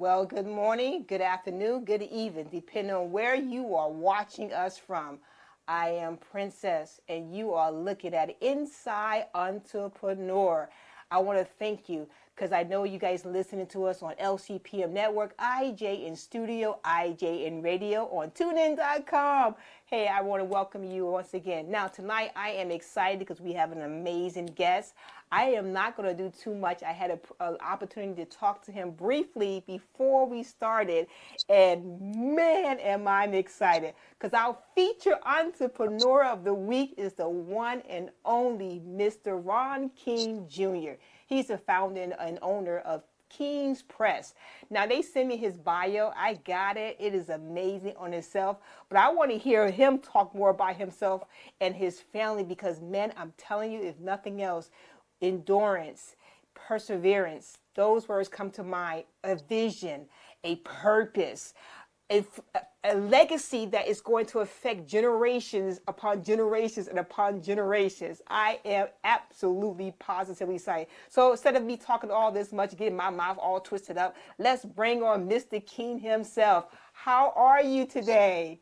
Well, good morning, good afternoon, good evening, depending on where you are watching us from. I am Princess, and you are looking at Inside Entrepreneur. I want to thank you because I know you guys listening to us on LCPM Network, IJ in Studio, IJ in Radio on TuneIn.com. Hey, I want to welcome you once again. Now, tonight I am excited because we have an amazing guest. I am not going to do too much. I had an opportunity to talk to him briefly before we started, and man, am I excited because our feature entrepreneur of the week is the one and only Mr. Ron King Jr. He's the founder and owner of King's Press. Now they sent me his bio. I got it. It is amazing on itself. But I want to hear him talk more about himself and his family because, man, I'm telling you, if nothing else, endurance, perseverance, those words come to mind. A vision, a purpose, a legacy that is going to affect generations upon generations and upon generations. I am absolutely positively excited. So instead of me talking all this much, getting my mouth all twisted up, let's bring on Mr. King himself. How are you today?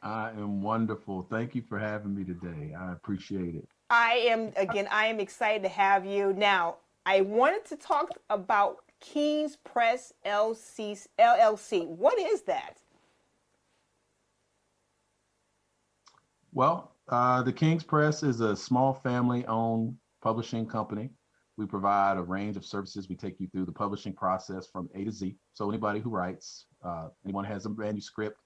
I am wonderful. Thank you for having me today. I appreciate it. I am excited to have you. Now, I wanted to talk about King's Press LLC. What is that? Well, the King's Press is a small family-owned publishing company. We provide a range of services. We take you through the publishing process from A to Z. So anybody who writes, anyone has a manuscript,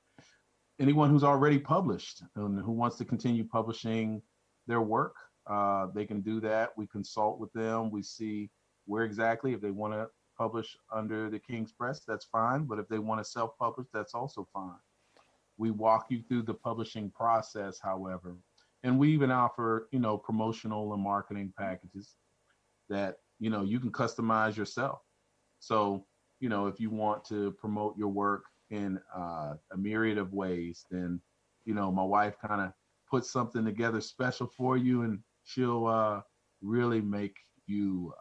anyone who's already published and who wants to continue publishing their work, they can do that. We consult with them. We see where exactly, if they want to publish under the King's Press, that's fine. But if they want to self-publish, that's also fine. We walk you through the publishing process, however, and we even offer, promotional and marketing packages that, you can customize yourself. So, if you want to promote your work in a myriad of ways, then, my wife kind of puts something together special for you, and she'll really make you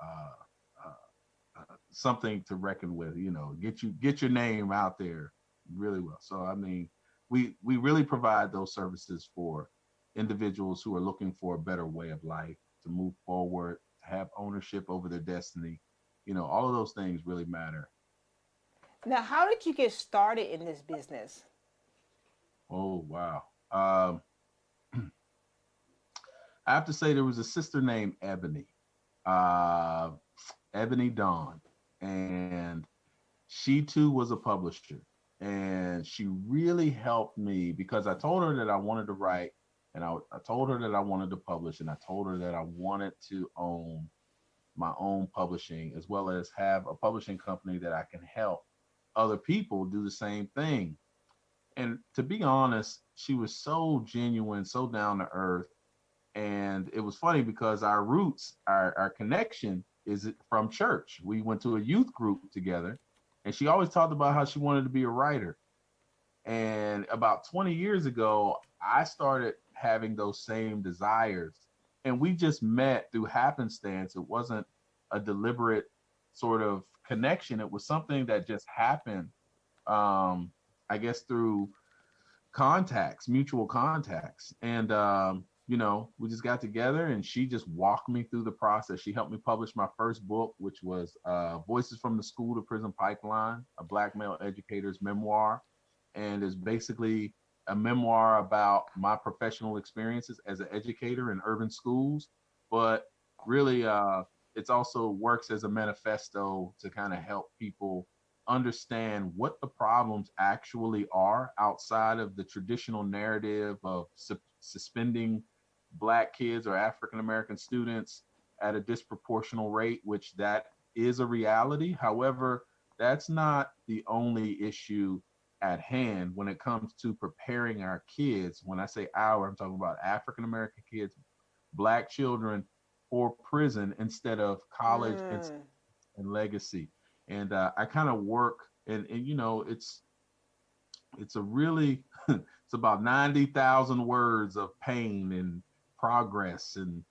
something to reckon with. Get your name out there really well. So, I mean, we really provide those services for individuals who are looking for a better way of life, to move forward, to have ownership over their destiny. All of those things really matter. Now, how did you get started in this business? Oh, wow. I have to say there was a sister named Ebony, uh, Ebony Dawn, and she too was a publisher. And she really helped me because I told her that I wanted to write, and I told her that I wanted to publish, and I told her that I wanted to own my own publishing as well as have a publishing company that I can help other people do the same thing. And to be honest, she was so genuine, so down to earth. And it was funny because our roots, our connection is from church. We went to a youth group together, and she always talked about how she wanted to be a writer. And about 20 years ago, I started having those same desires. And we just met through happenstance. It wasn't a deliberate sort of connection. It was something that just happened, um, I guess, through contacts, mutual contacts. And, we just got together, and she just walked me through the process. She helped me publish my first book, which was Voices from the School to Prison Pipeline, a Black male educator's memoir. And is basically a memoir about my professional experiences as an educator in urban schools. But really, it's also works as a manifesto to kind of help people understand what the problems actually are outside of the traditional narrative of suspending Black kids or African American students at a disproportional rate, which that is a reality. However, that's not the only issue at hand when it comes to preparing our kids. When I say our, I'm talking about African American kids, Black children for prison instead of college Mm. and legacy. And I kind of work, and it's a really it's about 90,000 words of pain and progress and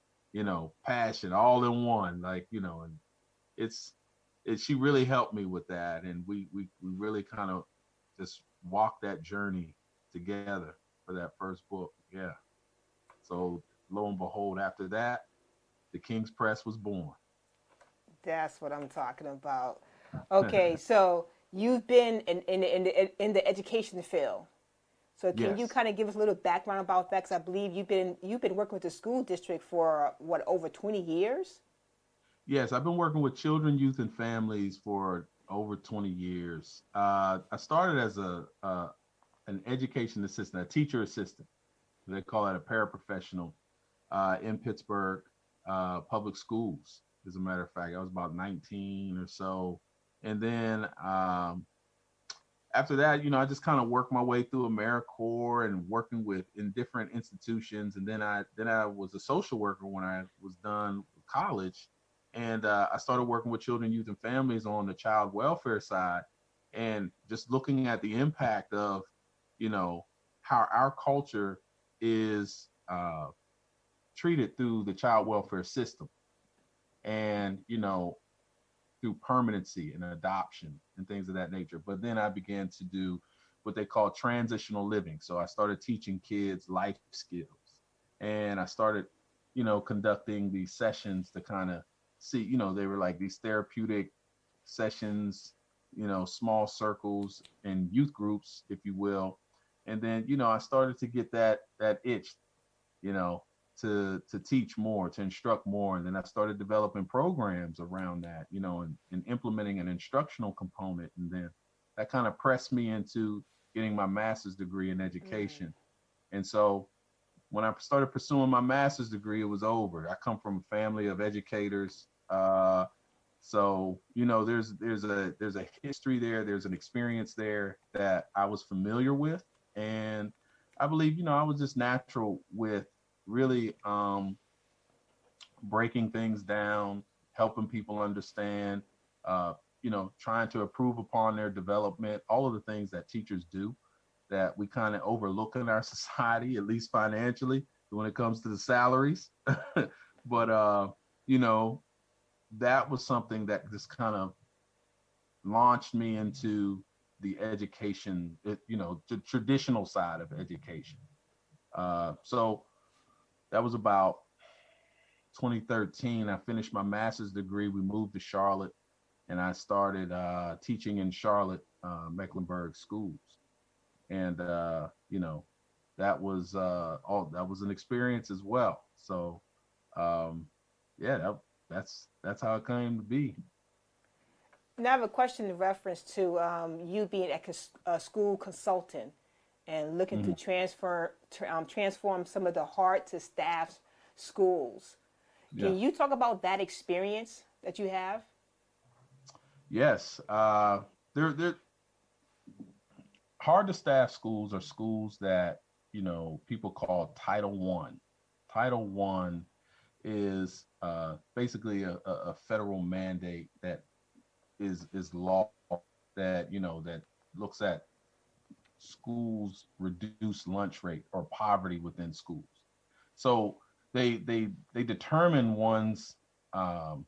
passion all in one, and it's she really helped me with that, and we really kind of just walked that journey together for that first book. Yeah. So lo and behold, after that, the King's Press was born. That's what I'm talking about. Okay, so you've been in the education field. So can you Yes. kind of give us a little background about that? Because I believe you've been working with the school district for what, over 20 years? Yes, I've been working with children, youth, and families for over 20 years. I started as an education assistant, a teacher assistant. They call that a paraprofessional in Pittsburgh public schools. As a matter of fact, I was about 19 or so, and then after that, I just kind of worked my way through AmeriCorps and working with in different institutions. And then I was a social worker when I was done with college, and I started working with children, youth, and families on the child welfare side, and just looking at the impact of, how our culture is treated through the child welfare system, and through permanency and adoption and things of that nature. But then I began to do what they call transitional living. So I started teaching kids life skills, and I started, conducting these sessions to kind of see, they were like these therapeutic sessions, small circles and youth groups, if you will. And then, I started to get that itch, you know, to teach more, to instruct more. And then I started developing programs around that, and implementing an instructional component. And then that kind of pressed me into getting my master's degree in education. And so when I started pursuing my master's degree, it was over. I come from a family of educators. So there's a history there, there's an experience there that I was familiar with, and I believe I was just natural with really breaking things down, helping people understand, trying to improve upon their development, all of the things that teachers do that we kind of overlook in our society, at least financially, when it comes to the salaries. But you know, that was something that just kind of launched me into the education, the traditional side of education. So that was about 2013. I finished my master's degree. We moved to Charlotte, and I started teaching in Charlotte, Mecklenburg schools. And that was an experience as well. So um, yeah, that's how it came to be. Now I have a question in reference to you being a school consultant and looking to Mhm. transform some of the hard to staff schools. Yeah. Can you talk about that experience that you have? Yes. They're hard to staff schools are schools that people call Title One. Title One is basically a federal mandate that is law that that looks at schools reduce lunch rate or poverty within schools. So they determine um,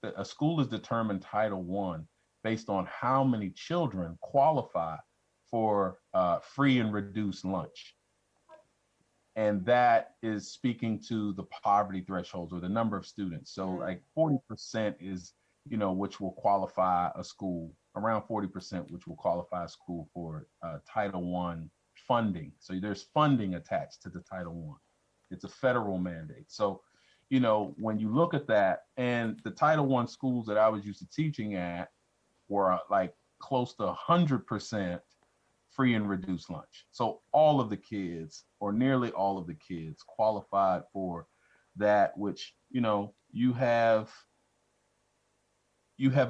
a school is determined Title One based on how many children qualify for free and reduced lunch, and that is speaking to the poverty thresholds or the number of students. So like 40% is which will qualify a school, around 40% which will qualify a school for Title One funding. So there's funding attached to the Title One. It's a federal mandate. So when you look at that, and the Title One schools that I was used to teaching at were like close to 100% free and reduced lunch. So all of the kids, or nearly all of the kids, qualified for that, which you have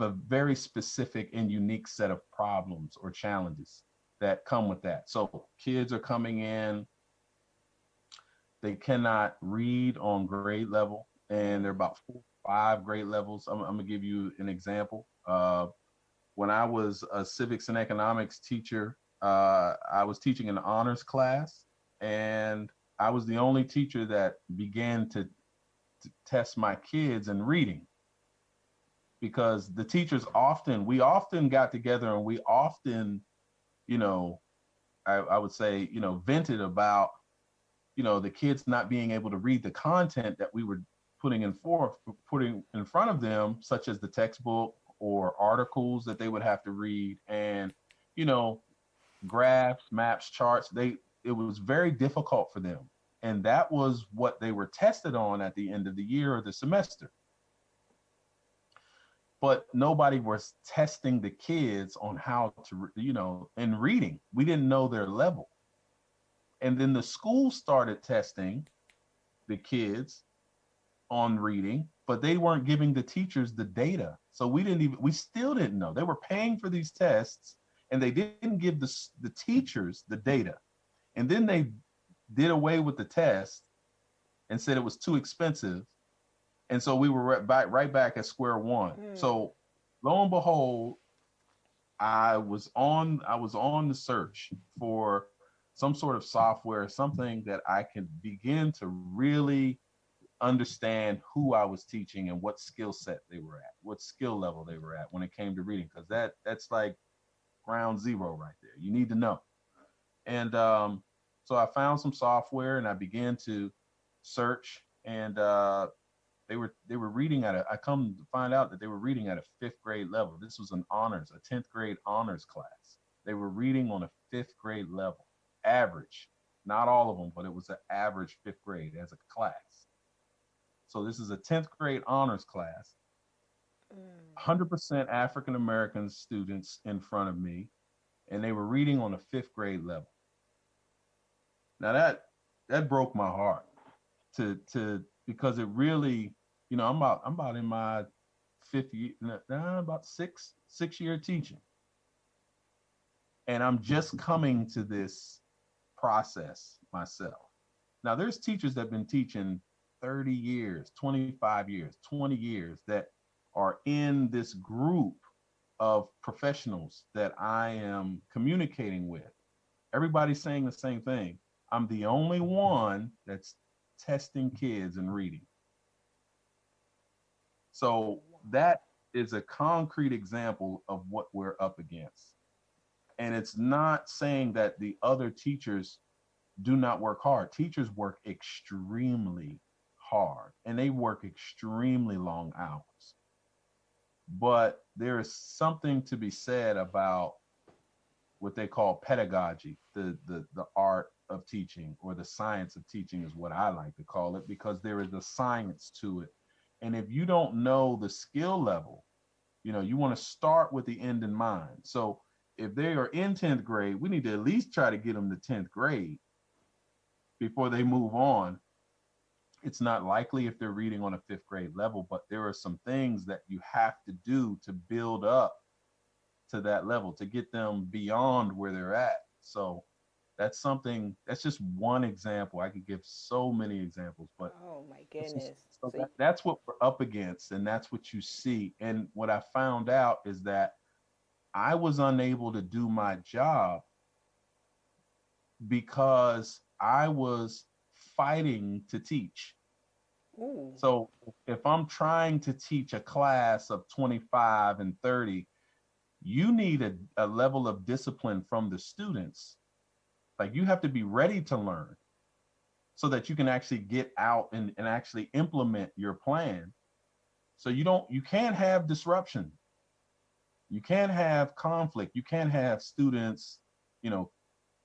a very specific and unique set of problems or challenges that come with that. So kids are coming in, they cannot read on grade level, and there are about 4 or 5 grade levels. I'm gonna give you an example. When I was a civics and economics teacher, I was teaching an honors class, and I was the only teacher that began to test my kids in reading. because the teachers we often got together and we often, you know, I would say, you know, vented about, you know, the kids not being able to read the content that we were putting in front of them, such as the textbook or articles that they would have to read, and, you know, graphs, maps, charts. It was very difficult for them. And that was what they were tested on at the end of the year or the semester. But nobody was testing the kids on how to, you know, in reading. We didn't know their level. And then the school started testing the kids on reading, but they weren't giving the teachers the data. So we still didn't know. They were paying for these tests and they didn't give the teachers the data. And then they did away with the test and said it was too expensive. And so we were right back at square one. So lo and behold, I was on the search for some sort of software, something that I could begin to really understand who I was teaching and what skill set they were at, what skill level they were at when it came to reading, because that's like ground zero right there. You need to know. And so I found some software and I began to search, and they were reading I come to find out that they were reading at a 5th grade level. This was a 10th grade honors class. They were reading on a 5th grade level, average. Not all of them, but it was an average 5th grade as a class. So this is a 10th grade honors class, 100% African American students in front of me, and they were reading on a 5th grade level. Now that broke my heart because it really, you know, I'm about in my 5th year, about six year teaching, and I'm just coming to this process myself. Now there's teachers that have been teaching 30 years, 25 years, 20 years that are in this group of professionals that I am communicating with. Everybody's saying the same thing. I'm the only one that's testing kids and reading. So that is a concrete example of what we're up against. And it's not saying that the other teachers do not work hard. Teachers work extremely hard and they work extremely long hours. But there is something to be said about what they call pedagogy, the art of teaching, or the science of teaching is what I like to call it, because there is a science to it. And if you don't know the skill level, you know, you want to start with the end in mind. So if they are in 10th grade, we need to at least try to get them to 10th grade before they move on. It's not likely if they're reading on a 5th grade level, but there are some things that you have to do to build up to that level, to get them beyond where they're at. So that's just one example. I could give so many examples, but oh my goodness. That's what we're up against, and that's what you see. And what I found out is that I was unable to do my job because I was fighting to teach. Ooh. So if I'm trying to teach a class of 25 and 30, you need a level of discipline from the students. Like, you have to be ready to learn so that you can actually get out and actually implement your plan. So you can't have disruption. You can't have conflict. You can't have students, you know,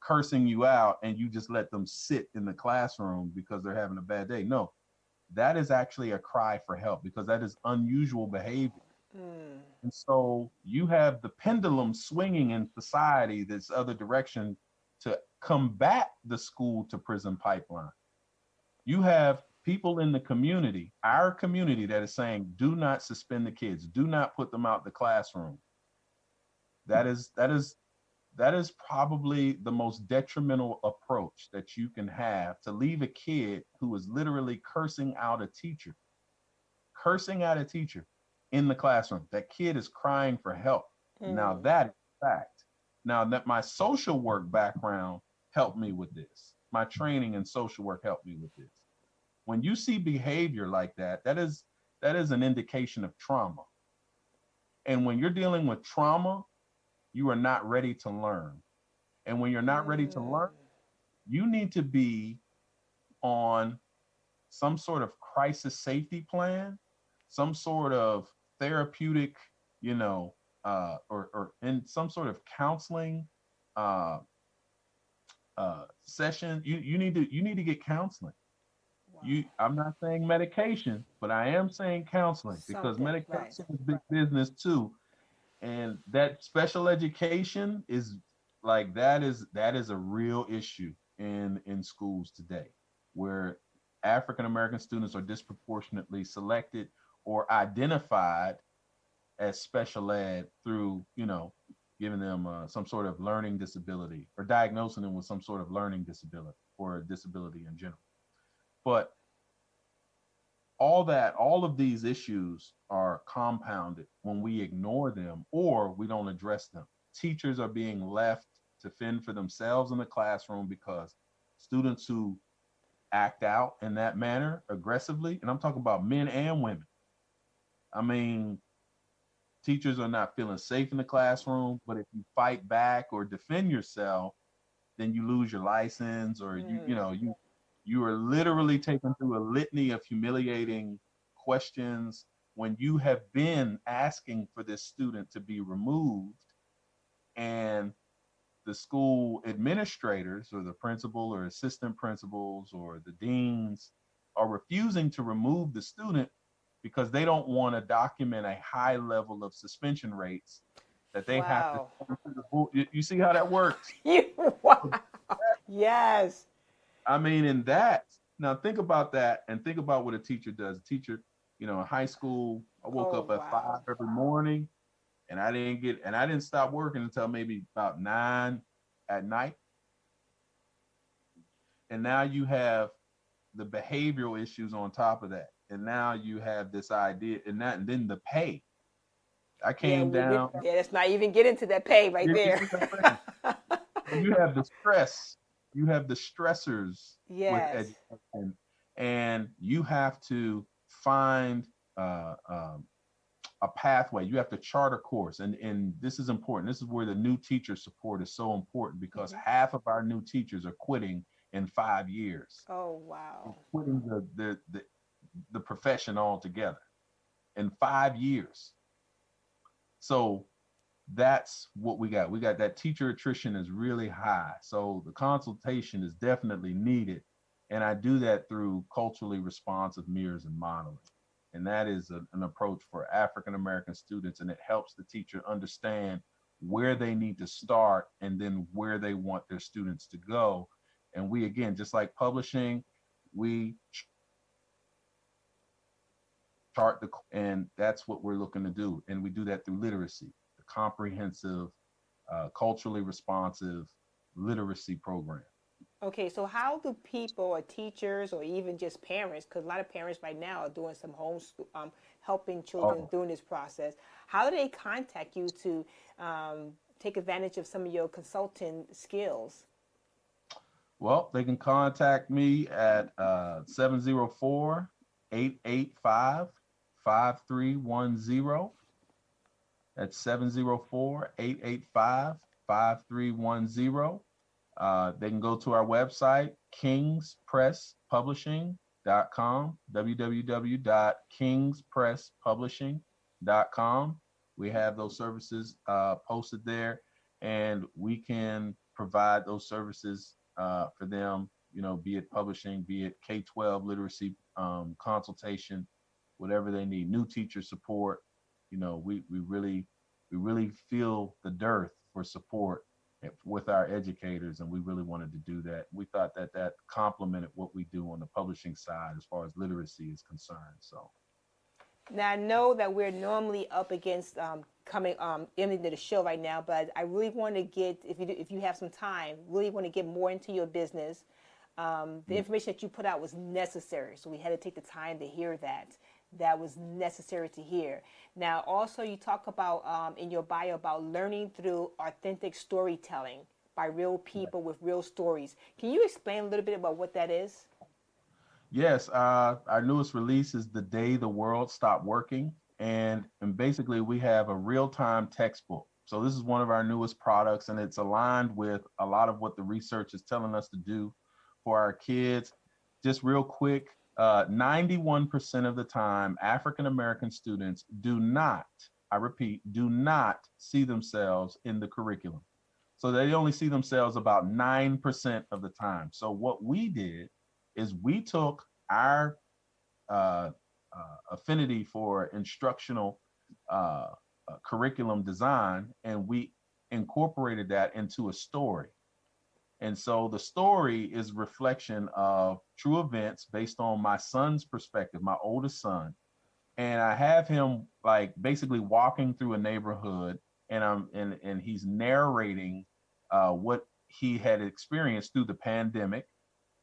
cursing you out and you just let them sit in the classroom because they're having a bad day. No, that is actually a cry for help, because that is unusual behavior. And so you have the pendulum swinging in society this other direction to combat the school to prison pipeline. You have people in the community, our community, that is saying, do not suspend the kids, do not put them out the classroom. That is probably the most detrimental approach that you can have, to leave a kid who is literally cursing out a teacher in the classroom. That kid is crying for help. Now that is fact. Now that my social work background helped me with this, my training in social work helped me with this. When you see behavior like that, that is an indication of trauma. And when you're dealing with trauma, you are not ready to learn. And when you're not ready to learn, you need to be on some sort of crisis safety plan, some sort of therapeutic, or in some sort of counseling uh, session. You need to get counseling. Wow. I'm not saying medication, but I am saying counseling, because Something, right. medication is big business too. And that special education is like, that is a real issue in schools today, where African American students are disproportionately selected or identified as special ed through, giving them some sort of learning disability, or diagnosing them with some sort of learning disability or a disability in general. But all of these issues are compounded when we ignore them or we don't address them. Teachers are being left to fend for themselves in the classroom, because students who act out in that manner aggressively, and I'm talking about men and women. I mean, teachers are not feeling safe in the classroom, but if you fight back or defend yourself, then you lose your license, or you are literally taken through a litany of humiliating questions when you have been asking for this student to be removed, and the school administrators or the principal or assistant principals or the deans are refusing to remove the student because they don't want to document a high level of suspension rates that they have to. Wow. You see how that works? You, wow. Yes. I mean, in that, now think about that and think about what a teacher does. A teacher, in high school, I woke Oh, up at 5 wow. every morning, and I didn't stop working until maybe about 9 at night. And now you have the behavioral issues on top of that. And now you have this idea, and then the pay. I Yeah, came down. yeah, let's not even get into that pay right You there. see what I'm saying? So you have the stress, you have the stressors with Yes. education, and you have to find a pathway. You have to chart a course, and this is important. This is where the new teacher support is so important, because Mhm. half of our new teachers are quitting in 5 years. Oh, They're wow. quitting the profession altogether in 5 years. So that's what we got. We got that teacher attrition is really high. So the consultation is definitely needed. And I do that through culturally responsive mirrors and modeling. And that is an approach for African American students. And it helps the teacher understand where they need to start and then where they want their students to go. And we, again, just like publishing, we chart and that's what we're looking to do. And we do that through literacy, the comprehensive, culturally responsive literacy program. Okay, so how do people or teachers or even just parents, because a lot of parents right now are doing some homeschool, helping children Oh, during this process, how do they contact you to take advantage of some of your consulting skills? well, they can contact me at 704 That's 704-885-5310. They can go to our website, kingspresspublishing.com, www.kingspresspublishing.com. We have those services posted there, and we can provide those services for them, be it publishing, be it K-12 literacy consultation, whatever they need, new teacher support. We really feel the dearth for support with our educators, and we really wanted to do that. We thought that complemented what we do on the publishing side as far as literacy is concerned. So Now I know that we're normally up against coming ending the show right now, but I really want to get, if you have some time, really want to get more into your business. The information that you put out was necessary, so we had to take the time to hear that. That was necessary to hear. Now, also, you talk about in your bio about learning through authentic storytelling by real people with real stories. Can you explain a little bit about what that is? yes, our newest release is The Day the World Stopped Working. and basically we have a real-time textbook. So this is one of our newest products, and it's aligned with a lot of what the research is telling us to do for our kids. Just real quick, 91% of the time, African American students do not, I repeat, do not see themselves in the curriculum. So they only see themselves about 9% of the time. So what we did is we took our uh, affinity for instructional uh, curriculum design, and we incorporated that into a story. And so the story is reflection of true events based on my son's perspective, my oldest son. And I have him like basically walking through a neighborhood, and and he's narrating what he had experienced through the pandemic,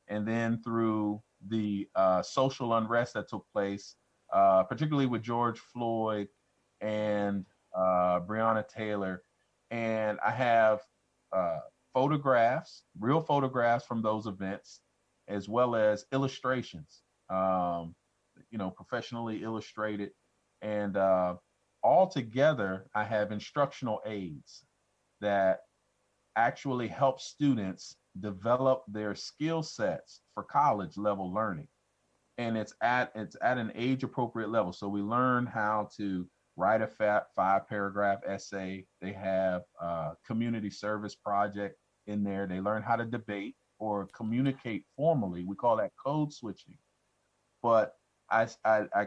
and then through the social unrest that took place, particularly with George Floyd and Breonna Taylor. And I have uh, photographs, real photographs from those events, as well as illustrations, professionally illustrated. And all together, I have instructional aids that actually help students develop their skill sets for college level learning. And it's at an age appropriate level. So we learn how to write a 5 paragraph essay. They have a community service project in there. They learn how to debate or communicate formally. We call that code switching. But I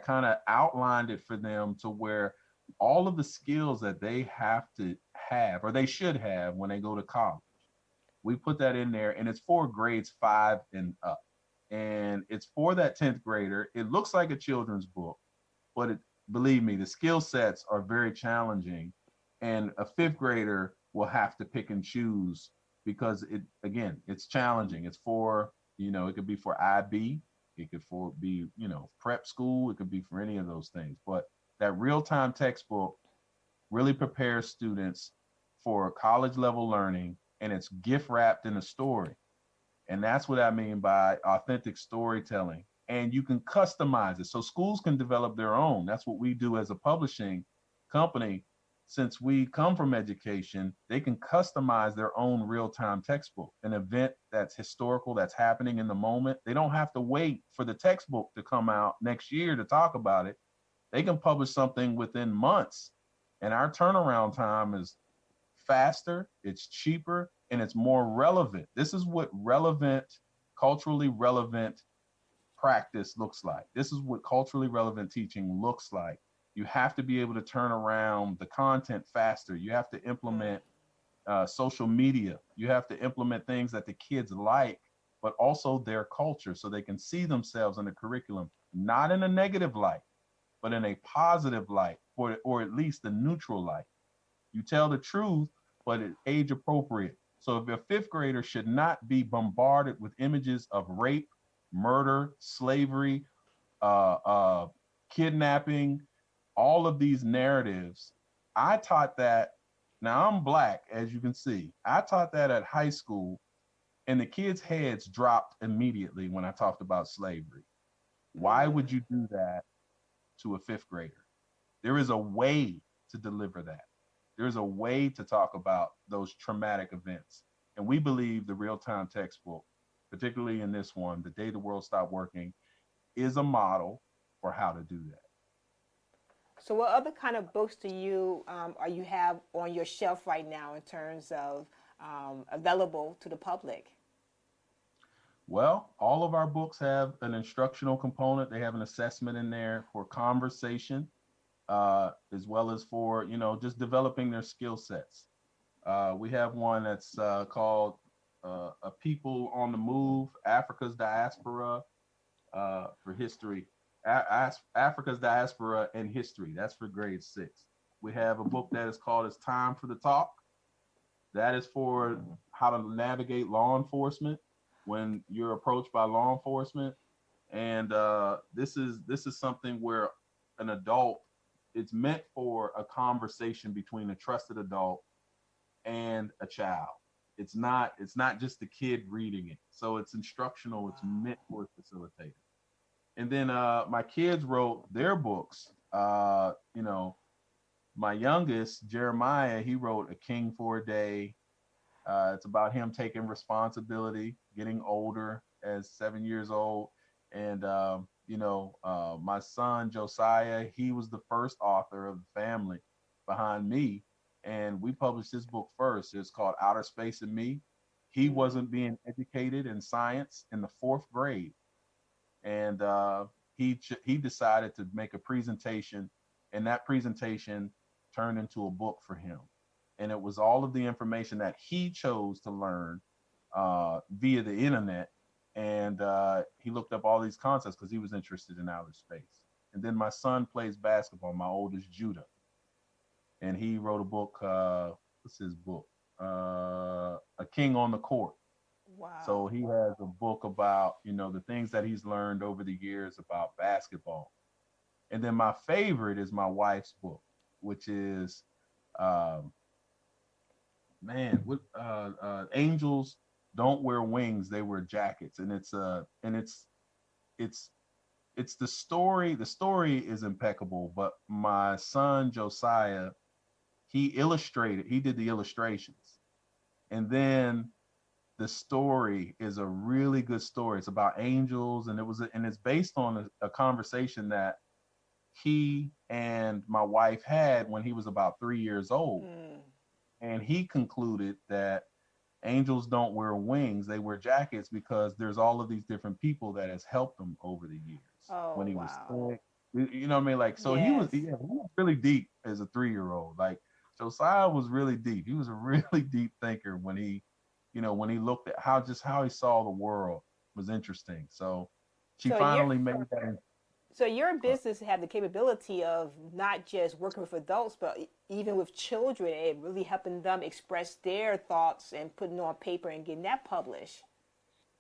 kind of outlined it for them to where all of the skills that they have to have or they should have when they go to college, we put that in there, and it's for grades 5 and up. And it's for that 10th grader. It looks like a children's book, but believe me, the skill sets are very challenging. And a 5th grader will have to pick and choose because it's challenging. It's for, it could be for IB, it could be, prep school, it could be for any of those things. But that real-time textbook really prepares students for college level learning, and it's gift wrapped in a story. And that's what I mean by authentic storytelling. And you can customize it. So schools can develop their own. That's what we do as a publishing company. Since we come from education, they can customize their own real-time textbook, an event that's historical, that's happening in the moment. They don't have to wait for the textbook to come out next year to talk about it. They can publish something within months. And our turnaround time is faster, it's cheaper, and it's more relevant. This is what culturally relevant practice looks like. This is what culturally relevant teaching looks like. You have to be able to turn around the content faster. You have to implement social media. You have to implement things that the kids like, but also their culture so they can see themselves in the curriculum, not in a negative light, but in a positive light, or at least a neutral light. You tell the truth, but it's age appropriate. So if a 5th grader should not be bombarded with images of rape, murder, slavery, kidnapping, all of these narratives. I taught that. Now I'm Black, as you can see. I taught that at high school, and the kids' heads dropped immediately when I talked about slavery. Why would you do that to a 5th grader? There is a way to deliver that. There's a way to talk about those traumatic events. And we believe the real-time textbook, particularly in this one, The Day the World Stopped Working, is a model for how to do that. So, what other kind of books do you have on your shelf right now in terms of available to the public? Well, all of our books have an instructional component. They have an assessment in there for conversation, as well as for, just developing their skill sets. We have one that's called A People on the Move, Africa's Diaspora for History. Africa's Diaspora and History. That's for grade 6. We have a book that is called It's Time for the Talk. That is for how to navigate law enforcement when you're approached by law enforcement. And this is something where an adult, it's meant for a conversation between a trusted adult and a child. It's not just the kid reading it. So it's instructional. It's meant for a facilitator. And then my kids wrote their books You know, my youngest, Jeremiah, he wrote A King for a Day. It's about him taking responsibility, getting older as 7 years old. And, my son, Josiah, he was the first author of the family behind me. And we published this book first. It's called Outer Space and Me. He wasn't being educated in science in the fourth grade. And he decided to make a presentation, and that presentation turned into a book for him. And it was all of the information that he chose to learn via the internet. And he looked up all these concepts because he was interested in outer space. And then my son plays basketball, my oldest, Judah, and he wrote a book. What's his book? A King on the Court. Wow. So he has a book about, the things that he's learned over the years about basketball. And then my favorite is my wife's book, which is, Angels Don't Wear Wings, They Wear Jackets. And it's the story. The story is impeccable, but my son, Josiah, he did the illustrations. And then the story is a really good story. It's about angels, and it's based on a conversation that he and my wife had when he was about 3 years old. And he concluded that angels don't wear wings, they wear jackets, because there's all of these different people that has helped him over the years. When he was sick. You know what I mean? Like, so Yes. he was really deep as a 3-year-old. Like, Josiah was really deep. He was a really deep thinker when he looked at how he saw the world was interesting. So she finally made that. So your business had the capability of not just working with adults, but even with children, and really helping them express their thoughts and putting on paper and getting that published.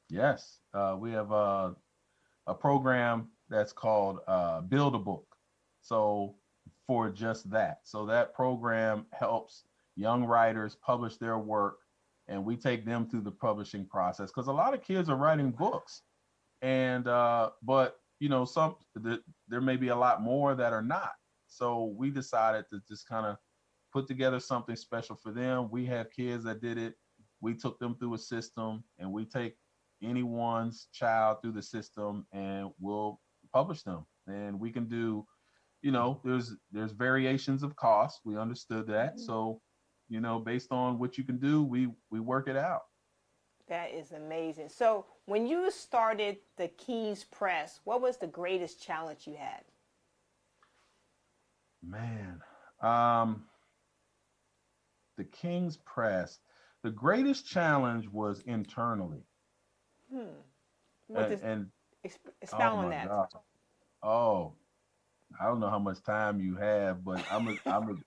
Yes, we have a program that's called Build a Book. So for just that. So that program helps young writers publish their work, and we take them through the publishing process, because a lot of kids are writing books, and but there may be a lot more that are not. So we decided to just kind of put together something special for them. We have kids that did it. We took them through a system, and we take anyone's child through the system, and we'll publish them. And we can do, there's variations of cost. We understood that. So, based on what you can do, we work it out. That is amazing. So when you started the King's Press, what was the greatest challenge you had? Man, the King's Press, the greatest challenge was internally. Expound on that. God. Oh, I don't know how much time you have, but I'm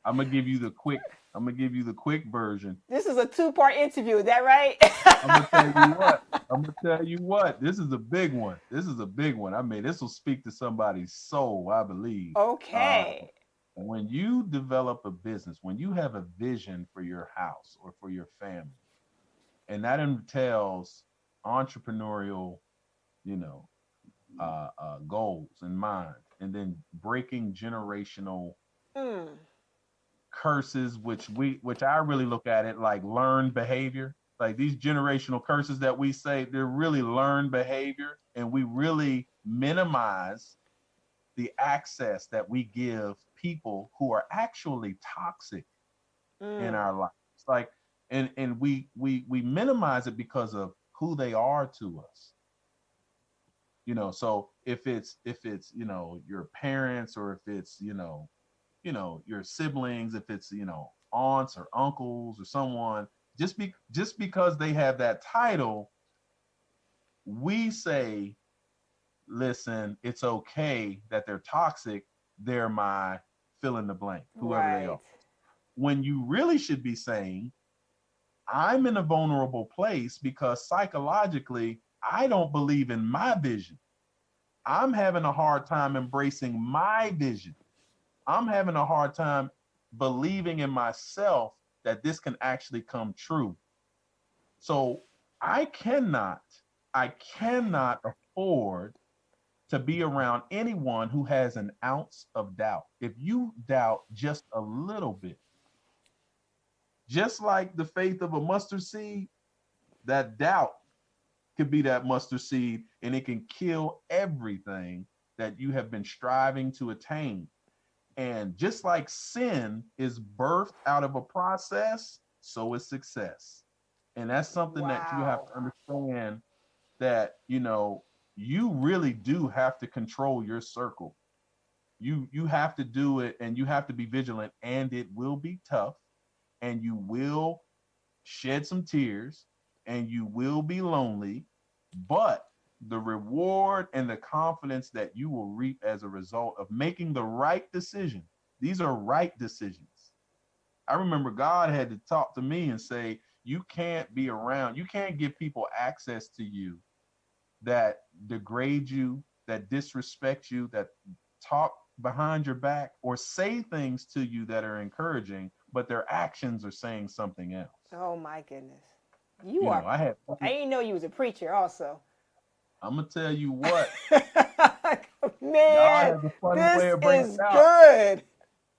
gonna give you the quick. I'm gonna give you the quick version. This is a 2-part interview. Is that right? I'm gonna tell you what. This is a big one. I mean, this will speak to somebody's soul, I believe. Okay. When you develop a business, when you have a vision for your house or for your family, and that entails entrepreneurial, goals in mind, and then breaking generational curses, which I really look at it like learned behavior. Like, these generational curses that we say, they're really learned behavior, and we really minimize the access that we give people who are actually toxic in our lives. Like, and we minimize it because of who they are to us. So if it's your parents, or if it's your siblings, if it's aunts or uncles or someone, just because they have that title, we say, listen, it's okay that they're toxic, they're my fill in the blank, whoever they are. When you really should be saying, I'm in a vulnerable place because psychologically I don't believe in my vision. I'm having a hard time embracing my vision. I'm having a hard time believing in myself that this can actually come true. So I cannot afford to be around anyone who has an ounce of doubt. If you doubt just a little bit, just like the faith of a mustard seed, that doubt could be that mustard seed, and it can kill everything that you have been striving to attain. And just like sin is birthed out of a process, so is success. And that's something that you have Wow. to understand, that, you really do have to control your circle. You have to do it, and you have to be vigilant, and it will be tough, and you will shed some tears, and you will be lonely, but the reward and the confidence that you will reap as a result of making the right decision. These are right decisions. I remember God had to talk to me and say, you can't be around, you can't give people access to you that degrade you, that disrespect you, that talk behind your back, or say things to you that are encouraging, but their actions are saying something else. Oh my goodness. You are. I I didn't know you was a preacher also. I'm gonna tell you what, God Man, has a funny way this of bringing is it out. good.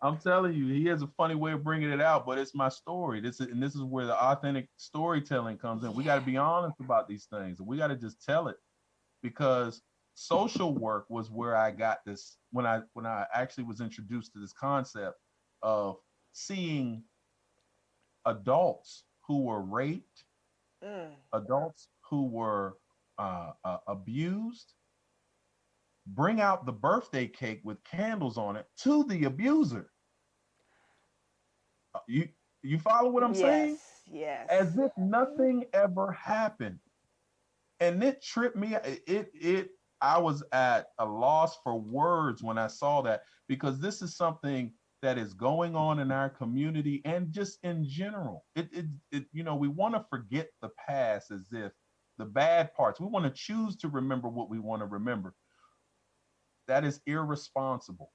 I'm telling you, he has a funny way of bringing it out, but it's my story. This is where the authentic storytelling comes in. We got to be honest about these things, and we got to just tell it, because social work was where I got this, when I actually was introduced to this concept of seeing adults who were raped, adults who were abused, bring out the birthday cake with candles on it to the abuser. You follow what I'm saying? Yes, yes. As if nothing ever happened. And it tripped me. I was at a loss for words when I saw that, because this is something that is going on in our community and just in general. We want to forget the past, as if the bad parts. We want to choose to remember what we want to remember. That is irresponsible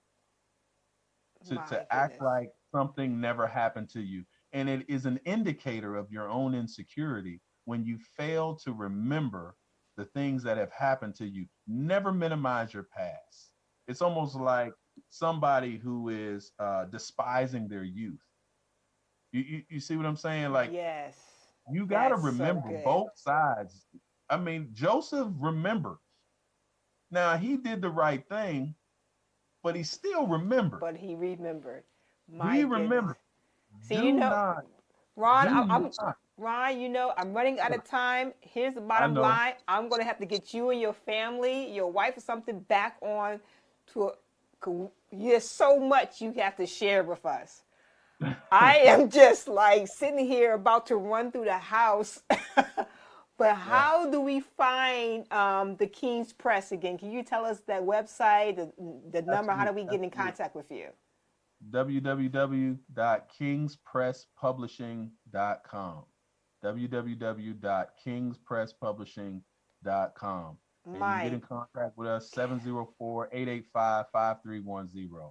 to act like something never happened to you. And it is an indicator of your own insecurity when you fail to remember the things that have happened to you. Never minimize your past. It's almost like somebody who is despising their youth. You see what I'm saying? Like, yes. you got to That's so remember good. both sides. I mean, Joseph remembered. Now, he did the right thing, but he still remembered. But he remembered. My He goodness. remembered. See, Do not. Ron, Do not. Ron, I'm running out of time. Here's the I bottom know. line. I'm going to have to get you and your family, your wife or something, back on to there's so much you have to share with us. I am just like sitting here about to run through the house. But how do we find the King's Press again? Can you tell us that website, the number? How do we get in contact with you? www.kingspresspublishing.com. www.kingspresspublishing.com. And you can get in contact with us, 704-885-5310.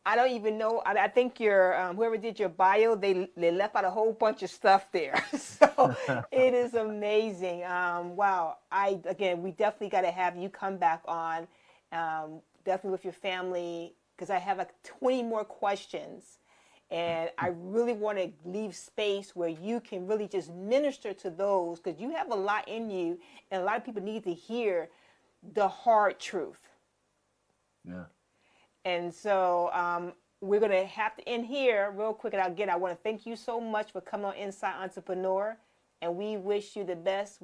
I don't even know. I think your whoever did your bio, they left out a whole bunch of stuff there. So it is amazing. Wow. We definitely got to have you come back on, definitely with your family, because I have like 20 more questions. And I really want to leave space where you can really just minister to those, because you have a lot in you, and a lot of people need to hear the hard truth. Yeah. And so we're going to have to end here real quick. And again, I want to thank you so much for coming on Inside Entrepreneur. And we wish you the best.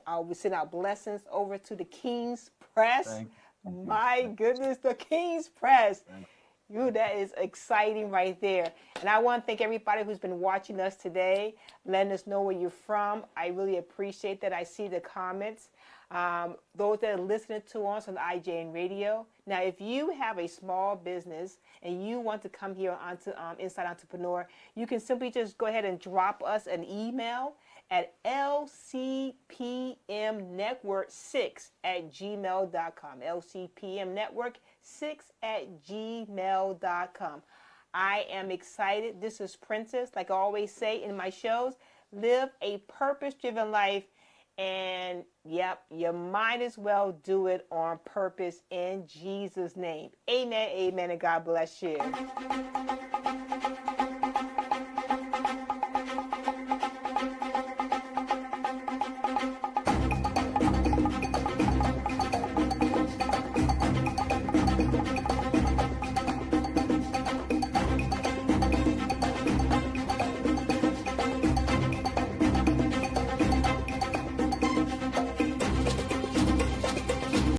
I'll send out blessings over to the King's Press. My goodness, the King's Press. That is exciting right there. And I want to thank everybody who's been watching us today, letting us know where you're from. I really appreciate that. I see the comments. Those that are listening to us on IJN Radio. Now, if you have a small business and you want to come here onto Inside Entrepreneur, you can simply just go ahead and drop us an email at lcpmnetwork6@gmail.com. lcpmnetwork6@gmail.com. I am excited. This is Princess. Like I always say in my shows, live a purpose-driven life And yep, you might as well do it on purpose in Jesus' name. Amen, amen, and God bless you.